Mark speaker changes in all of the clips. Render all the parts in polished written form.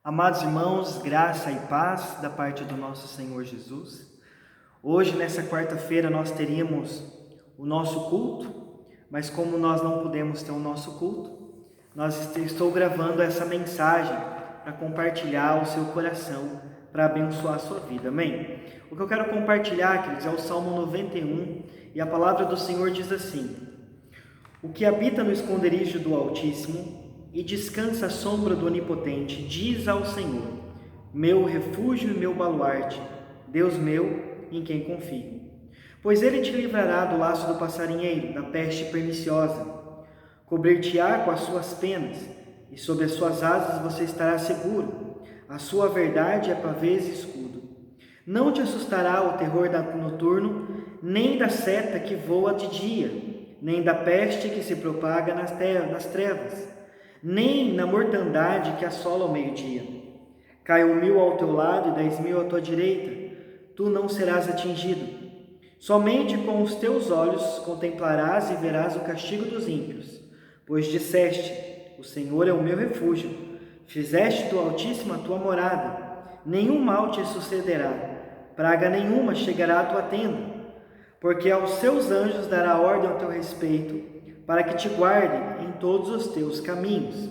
Speaker 1: Amados irmãos, graça e paz da parte do nosso Senhor Jesus. Hoje, nessa quarta-feira, nós teríamos o nosso culto, mas como nós não pudemos ter o nosso culto, estou gravando essa mensagem para compartilhar o seu coração, para abençoar a sua vida, amém? O que eu quero compartilhar, queridos, é o Salmo 91, e a palavra do Senhor diz assim: o que habita no esconderijo do Altíssimo e descansa à sombra do Onipotente, diz ao Senhor: meu refúgio e meu baluarte, Deus meu, em quem confio. Pois ele te livrará do laço do passarinheiro, da peste perniciosa. Cobrir-te-á com as suas penas, e sob as suas asas você estará seguro. A sua verdade é pavês e escudo. Não te assustará o terror noturno, nem da seta que voa de dia, nem da peste que se propaga nas trevas, nem na mortandade que assola ao meio-dia. Caiam 1000 ao teu lado e 10.000 à tua direita, tu não serás atingido. Somente com os teus olhos contemplarás e verás o castigo dos ímpios, pois disseste: o Senhor é o meu refúgio, fizeste do Altíssimo a tua morada, nenhum mal te sucederá, praga nenhuma chegará à tua tenda, porque aos seus anjos dará ordem ao teu respeito, para que te guardem em todos os teus caminhos.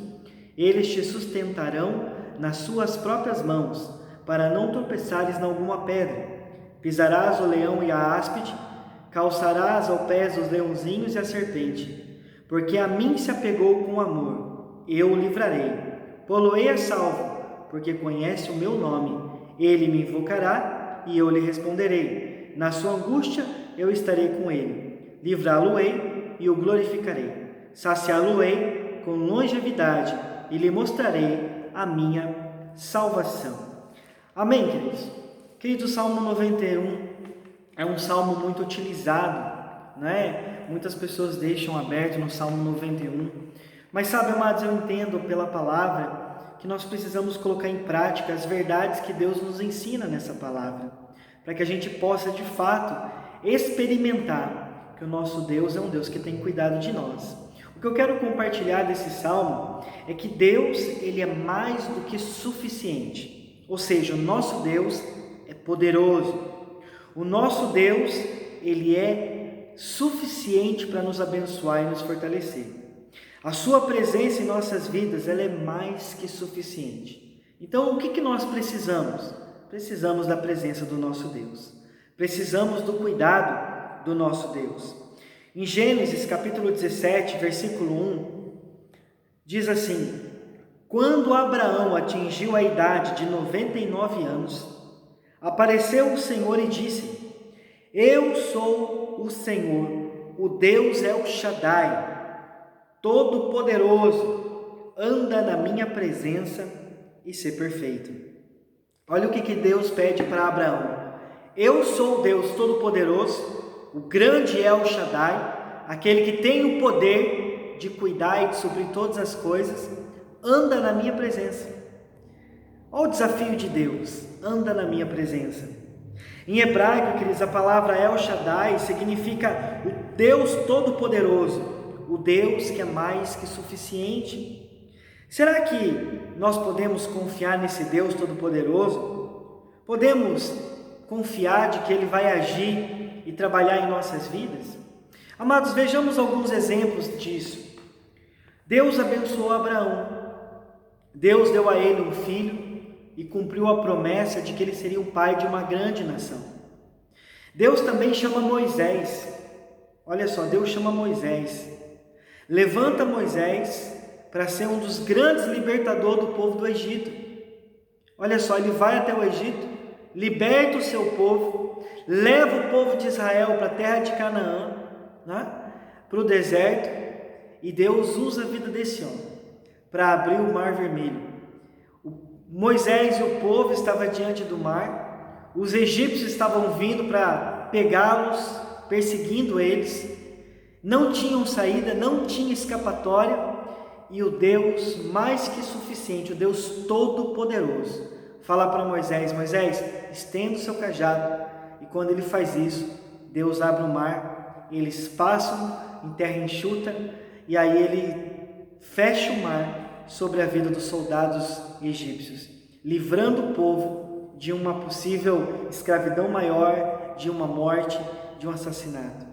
Speaker 1: Eles te sustentarão nas suas próprias mãos, para não tropeçares em alguma pedra. Pisarás o leão e a áspide, calçarás ao pés os leãozinhos e a serpente. Porque a mim se apegou com amor, eu o livrarei. Pô-lo-ei a salvo, porque conhece o meu nome. Ele me invocará e eu lhe responderei. Na sua angústia eu estarei com ele. Livrá-lo-ei e o glorificarei. Saciá-lo-ei com longevidade e lhe mostrarei a minha salvação. Amém, queridos? Querido, o Salmo 91 é um salmo muito utilizado, né? Muitas pessoas deixam aberto no Salmo 91. Mas sabe, amados, eu entendo pela palavra que nós precisamos colocar em prática as verdades que Deus nos ensina nessa palavra, para que a gente possa, de fato, experimentar que o nosso Deus é um Deus que tem cuidado de nós. O que eu quero compartilhar desse salmo é que Deus, ele é mais do que suficiente. Ou seja, o nosso Deus é poderoso. O nosso Deus, ele é suficiente para nos abençoar e nos fortalecer. A sua presença em nossas vidas, ela é mais que suficiente. Então, o que nós precisamos? Precisamos da presença do nosso Deus. Precisamos do cuidado do nosso Deus. Em Gênesis capítulo 17, versículo 1, diz assim: quando Abraão atingiu a idade de 99 anos, apareceu o Senhor e disse: eu sou o Senhor, o Deus El Shaddai, Todo-Poderoso, anda na minha presença e ser perfeito. Olha o que Deus pede para Abraão: eu sou o Deus Todo-Poderoso, o grande El Shaddai, aquele que tem o poder de cuidar e de suprir todas as coisas, anda na minha presença. Olha o desafio de Deus: anda na minha presença. Em hebraico, queridos, a palavra El Shaddai significa o Deus Todo-Poderoso, o Deus que é mais que suficiente. Será que nós podemos confiar nesse Deus Todo-Poderoso? Podemos confiar de que Ele vai agir e trabalhar em nossas vidas? Amados, vejamos alguns exemplos disso. Deus abençoou Abraão. Deus deu a ele um filho e cumpriu a promessa de que ele seria o pai de uma grande nação. Deus também chama Moisés. Olha só, Deus chama Moisés. Levanta Moisés para ser um dos grandes libertadores do povo do Egito. Olha só, ele vai até o Egito, liberta o seu povo, leva o povo de Israel para a terra de Canaã, né? Para o deserto, e Deus usa a vida desse homem para abrir o Mar Vermelho. Moisés e o povo estavam diante do mar, os egípcios estavam vindo para pegá-los, perseguindo eles, não tinham saída, não tinha escapatória, e o Deus mais que suficiente, o Deus Todo-Poderoso, fala para Moisés: Moisés, estenda o seu cajado. E quando ele faz isso, Deus abre o mar, eles passam em terra enxuta, e aí ele fecha o mar sobre a vida dos soldados egípcios. livrando o povo de uma possível escravidão maior, de uma morte, de um assassinato.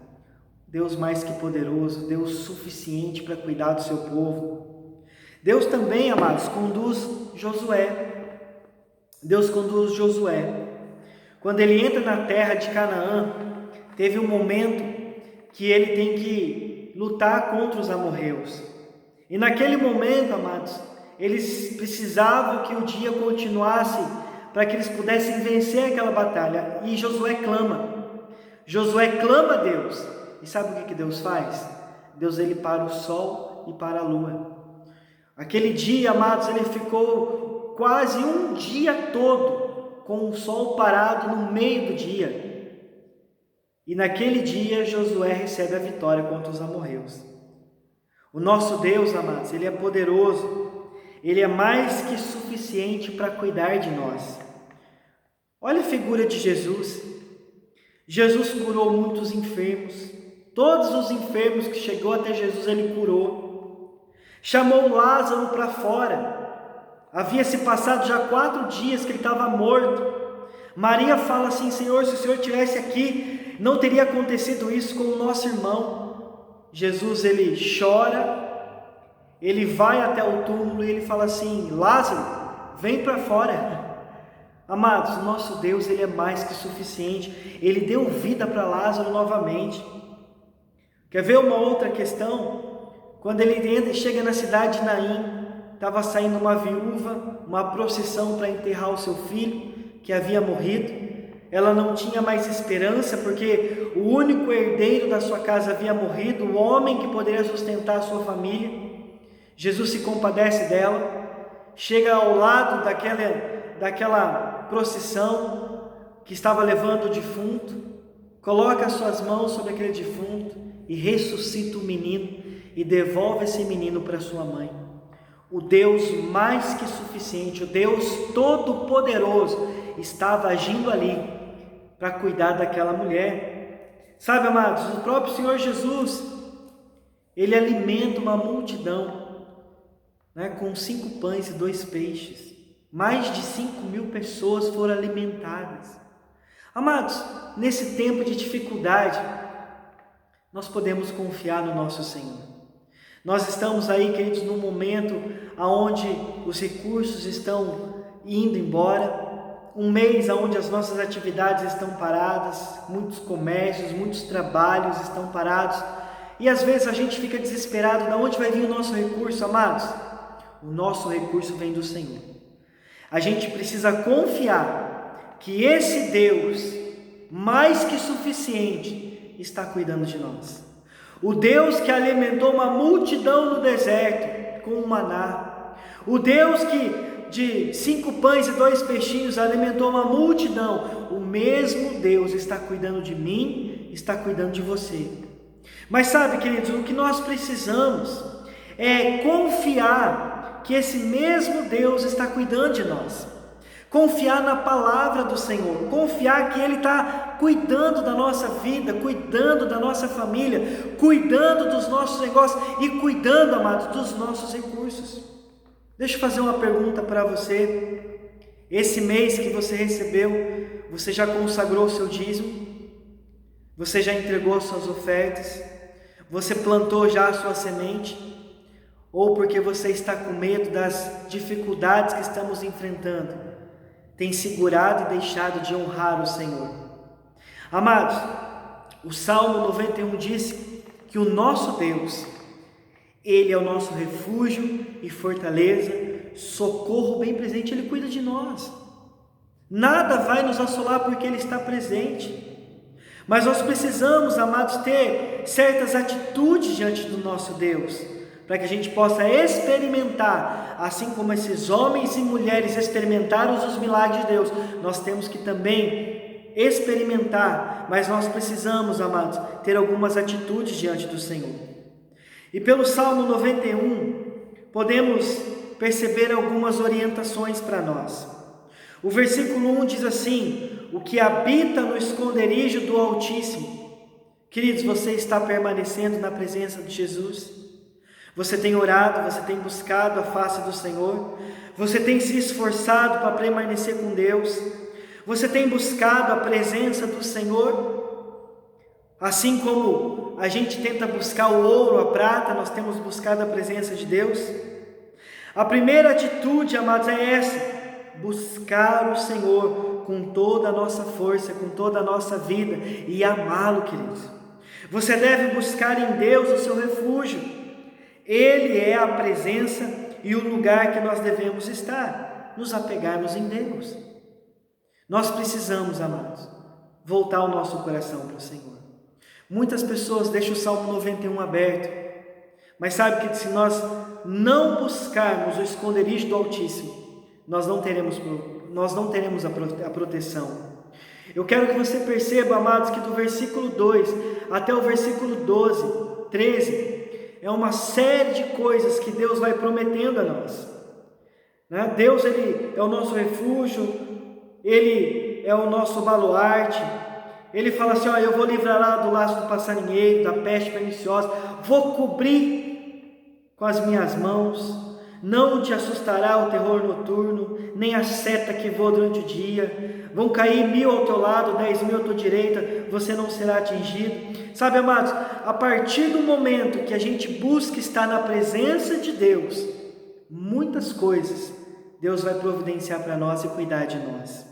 Speaker 1: Deus mais que poderoso, Deus suficiente para cuidar do seu povo. Deus também, amados, conduz Josué. Deus conduz Josué. Quando ele entra na terra de Canaã, teve um momento que ele tem que lutar contra os amorreus. E naquele momento, amados, eles precisavam que o dia continuasse para que eles pudessem vencer aquela batalha. E Josué clama. Josué clama a Deus. E sabe o que Deus faz? Deus ele para o sol e para a lua. Aquele dia, amados, ele ficou quase um dia todo com o sol parado no meio do dia. E naquele dia Josué recebe a vitória contra os amorreus. O nosso Deus, amados, ele é poderoso. Ele é mais que suficiente para cuidar de nós. Olha a figura de Jesus. Jesus curou muitos enfermos. Todos os enfermos que chegou até Jesus, ele curou. Chamou Lázaro para fora. Havia se passado já 4 dias que ele estava morto. Maria fala assim: Senhor, se o Senhor estivesse aqui, não teria acontecido isso com o nosso irmão. Jesus, ele chora, ele vai até o túmulo e ele fala assim: Lázaro, vem para fora. Amados, o nosso Deus, ele é mais que suficiente. Ele deu vida para Lázaro novamente. Quer ver uma outra questão? Quando ele chega na cidade de Naim, estava saindo uma viúva, uma procissão para enterrar o seu filho, que havia morrido. Ela não tinha mais esperança, porque o único herdeiro da sua casa havia morrido, o homem que poderia sustentar a sua família. Jesus se compadece dela, chega ao lado daquela procissão que estava levando o defunto, coloca as suas mãos sobre aquele defunto e ressuscita o menino e devolve esse menino para sua mãe. O Deus mais que suficiente, o Deus todo-poderoso, estava agindo ali para cuidar daquela mulher. Sabe, amados, o próprio Senhor Jesus, ele alimenta uma multidão, com 5 pães e 2 peixes. Mais de 5.000 pessoas foram alimentadas. Amados, nesse tempo de dificuldade, nós podemos confiar no nosso Senhor. Nós estamos aí, queridos, num momento onde os recursos estão indo embora, um mês onde as nossas atividades estão paradas, muitos comércios, muitos trabalhos estão parados, e às vezes a gente fica desesperado: de onde vai vir o nosso recurso, amados? O nosso recurso vem do Senhor. A gente precisa confiar que esse Deus, mais que suficiente, está cuidando de nós. O Deus que alimentou uma multidão no deserto com o maná. O Deus que de 5 pães e 2 peixinhos alimentou uma multidão. O mesmo Deus está cuidando de mim, está cuidando de você. Mas sabe, queridos, o que nós precisamos é confiar que esse mesmo Deus está cuidando de nós. Confiar na palavra do Senhor, confiar que Ele está cuidando da nossa vida, cuidando da nossa família, cuidando dos nossos negócios e cuidando, amados, dos nossos recursos. Deixa eu fazer uma pergunta para você. Esse mês que você recebeu, você já consagrou o seu dízimo? Você já entregou suas ofertas? Você plantou já a sua semente? Ou porque você está com medo das dificuldades que estamos enfrentando, tem segurado e deixado de honrar o Senhor? Amados, o Salmo 91 diz que o nosso Deus, Ele é o nosso refúgio e fortaleza, socorro bem presente. Ele cuida de nós. Nada vai nos assolar porque Ele está presente. Mas nós precisamos, amados, ter certas atitudes diante do nosso Deus, para que a gente possa experimentar, assim como esses homens e mulheres experimentaram os milagres de Deus, nós temos que também experimentar, mas nós precisamos, amados, ter algumas atitudes diante do Senhor. E pelo Salmo 91, podemos perceber algumas orientações para nós. O versículo 1 diz assim: o que habita no esconderijo do Altíssimo. Queridos, você está permanecendo na presença de Jesus? Você tem orado, você tem buscado a face do Senhor, você tem se esforçado para permanecer com Deus, você tem buscado a presença do Senhor, assim como a gente tenta buscar o ouro, a prata, nós temos buscado a presença de Deus. A primeira atitude, amados, é essa: buscar o Senhor com toda a nossa força, com toda a nossa vida e amá-lo, queridos. Você deve buscar em Deus o seu refúgio. Ele é a presença e o lugar que nós devemos estar, nos apegarmos em Deus. Nós precisamos, amados, voltar o nosso coração para o Senhor. Muitas pessoas deixam o Salmo 91 aberto, mas sabe que se nós não buscarmos o esconderijo do Altíssimo, nós não teremos a proteção. Eu quero que você perceba, amados, que do versículo 2 até o versículo 12, 13, é uma série de coisas que Deus vai prometendo a nós. Deus, Ele é o nosso refúgio, Ele é o nosso baluarte. Ele fala assim: eu vou livrar lá do laço do passarinheiro, da peste perniciosa, vou cobrir com as minhas mãos, não te assustará o terror noturno, nem a seta que voa durante o dia, vão cair 1000 ao teu lado, 10.000 à tua direita, você não será atingido. Sabe, amados, a partir do momento que a gente busca estar na presença de Deus, muitas coisas Deus vai providenciar para nós e cuidar de nós.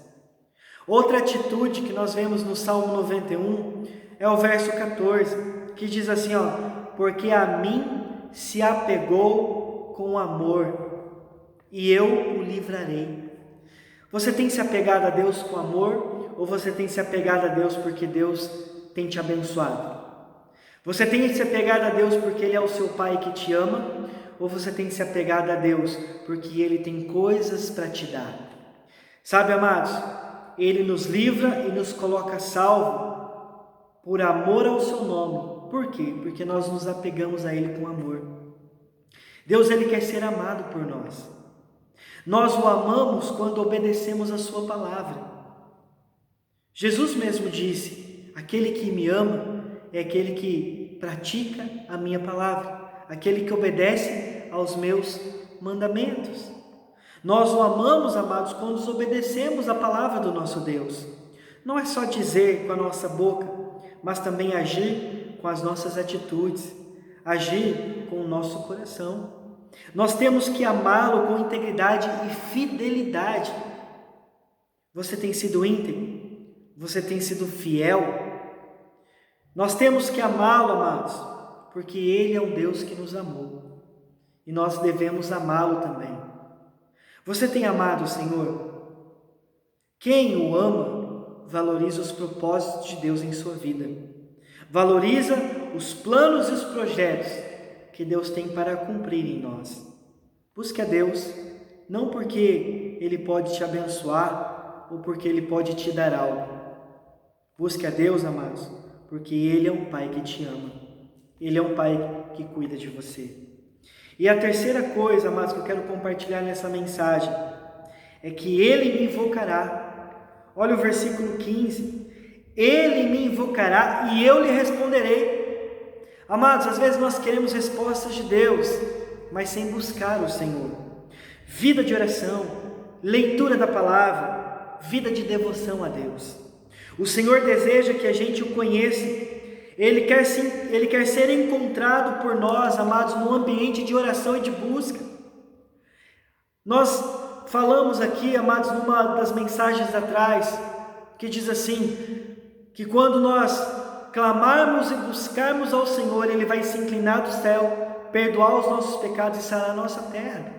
Speaker 1: Outra atitude que nós vemos no Salmo 91 é o verso 14, que diz assim: porque a mim se apegou com amor, e eu o livrarei. Você tem se apegado a Deus com amor, ou você tem se apegado a Deus porque Deus tem te abençoado? Você tem se apegado a Deus porque Ele é o seu Pai que te ama, ou você tem se apegado a Deus porque Ele tem coisas para te dar? Sabe, amados, Ele nos livra e nos coloca salvo por amor ao seu nome. Por quê? Porque nós nos apegamos a Ele com amor. Deus, Ele quer ser amado por nós. Nós o amamos quando obedecemos a sua palavra. Jesus mesmo disse: aquele que me ama é aquele que pratica a minha palavra, aquele que obedece aos meus mandamentos. Nós o amamos, amados, quando obedecemos a palavra do nosso Deus. Não é só dizer com a nossa boca, mas também agir com as nossas atitudes, agir com o nosso coração. Nós temos que amá-lo com integridade e fidelidade. Você tem sido íntegro? Você tem sido fiel? Nós temos que amá-lo, amados, porque Ele é um Deus que nos amou, e nós devemos amá-lo também. Você tem amado o Senhor? Quem o ama, valoriza os propósitos de Deus em sua vida, valoriza os planos e os projetos que Deus tem para cumprir em nós. Busque a Deus, não porque Ele pode te abençoar, ou porque Ele pode te dar algo. Busque a Deus, amados, porque Ele é um Pai que te ama. Ele é um Pai que cuida de você. E a terceira coisa, amados, que eu quero compartilhar nessa mensagem, é que Ele me invocará. Olha o versículo 15. Ele me invocará e eu lhe responderei. Amados, às vezes nós queremos respostas de Deus, mas sem buscar o Senhor. Vida de oração, leitura da palavra, vida de devoção a Deus. O Senhor deseja que a gente o conheça. Ele quer ser encontrado por nós, amados, no ambiente de oração e de busca. Nós falamos aqui, amados, numa das mensagens atrás, que diz assim, que quando nós clamarmos e buscarmos ao Senhor, Ele vai se inclinar do céu, perdoar os nossos pecados e sarar a nossa terra.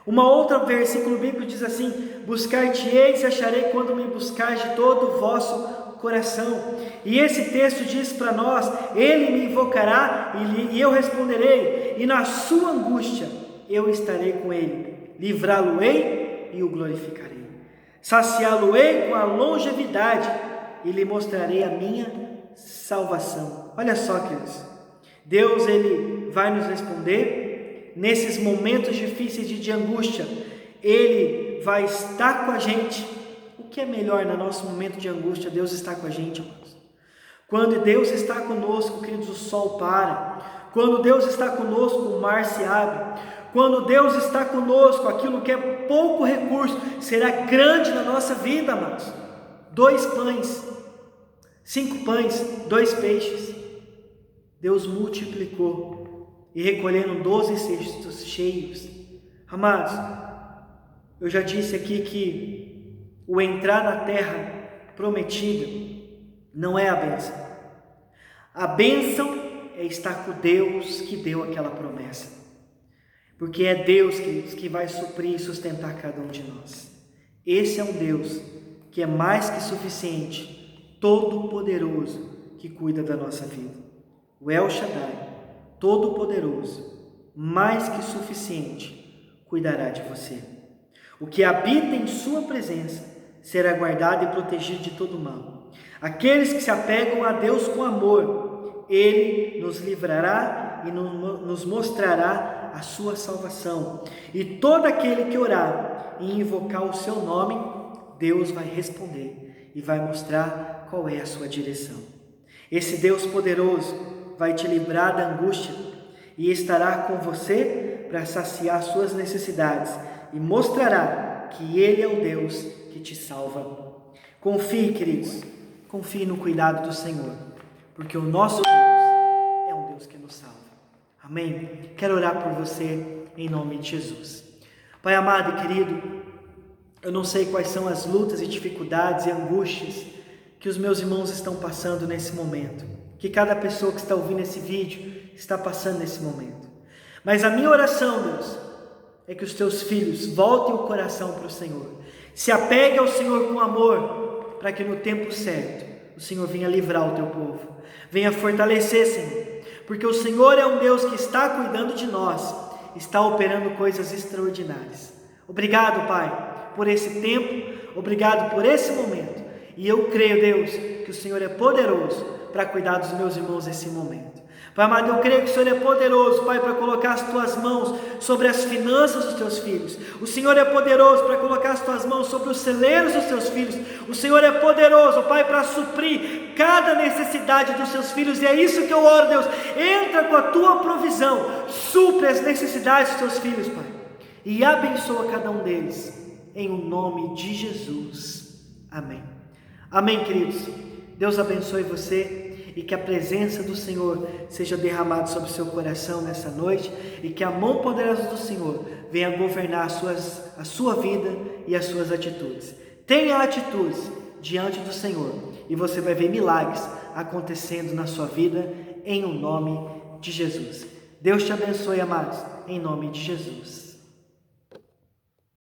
Speaker 1: Uma outra versículo bíblico diz assim: buscar-te-eis e acharei quando me buscares de todo o vosso coração. E esse texto diz para nós: Ele me invocará e eu responderei, e na sua angústia eu estarei com Ele, livrá-lo-ei e o glorificarei, saciá-lo-ei com a longevidade e lhe mostrarei a minha salvação. Olha só, queridos, Deus, Ele vai nos responder nesses momentos difíceis de angústia. Ele vai estar com a gente. O que é melhor no nosso momento de angústia? Deus está com a gente, amados. Quando Deus está conosco, queridos, o sol para. Quando Deus está conosco, o mar se abre. Quando Deus está conosco, aquilo que é pouco recurso será grande na nossa vida, amados. 2 pães, 5 pães, 2 peixes. Deus multiplicou e recolheram 12 cestos cheios. Amados, eu já disse aqui que o entrar na terra prometida não é a bênção. A bênção é estar com Deus que deu aquela promessa. Porque é Deus que vai suprir e sustentar cada um de nós. Esse é um Deus que é mais que suficiente, todo-poderoso, que cuida da nossa vida. O El Shaddai, todo-poderoso, mais que suficiente, cuidará de você. O que habita em sua presença será guardado e protegido de todo mal. Aqueles que se apegam a Deus com amor, Ele nos livrará e nos mostrará a sua salvação. E todo aquele que orar e invocar o seu nome, Deus vai responder e vai mostrar qual é a sua direção. Esse Deus poderoso vai te livrar da angústia e estará com você para saciar suas necessidades e mostrará que Ele é o Deus que te salva. Confie, queridos, confie no cuidado do Senhor, porque o nosso Deus é um Deus que nos salva. Amém? Quero orar por você em nome de Jesus. Pai amado e querido, eu não sei quais são as lutas e dificuldades e angústias que os meus irmãos estão passando nesse momento, que cada pessoa que está ouvindo esse vídeo está passando nesse momento. Mas a minha oração, Deus, é que os teus filhos voltem o coração para o Senhor, se apegue ao Senhor com amor, para que no tempo certo o Senhor venha livrar o teu povo, venha fortalecer, Senhor, porque o Senhor é um Deus que está cuidando de nós, está operando coisas extraordinárias. Obrigado, Pai, por esse tempo, obrigado por esse momento, e eu creio, Deus, que o Senhor é poderoso para cuidar dos meus irmãos nesse momento. Pai amado, eu creio que o Senhor é poderoso, Pai, para colocar as tuas mãos sobre as finanças dos teus filhos. O Senhor é poderoso para colocar as tuas mãos sobre os celeiros dos teus filhos. O Senhor é poderoso, Pai, para suprir cada necessidade dos seus filhos. E é isso que eu oro, Deus. Entra com a tua provisão, supre as necessidades dos teus filhos, Pai, e abençoa cada um deles, em o nome de Jesus. Amém. Amém, queridos. Deus abençoe você. E que a presença do Senhor seja derramada sobre o seu coração nessa noite, e que a mão poderosa do Senhor venha governar a sua vida e as suas atitudes. Tenha atitudes diante do Senhor e você vai ver milagres acontecendo na sua vida, em o nome de Jesus. Deus te abençoe, amados, em nome de Jesus.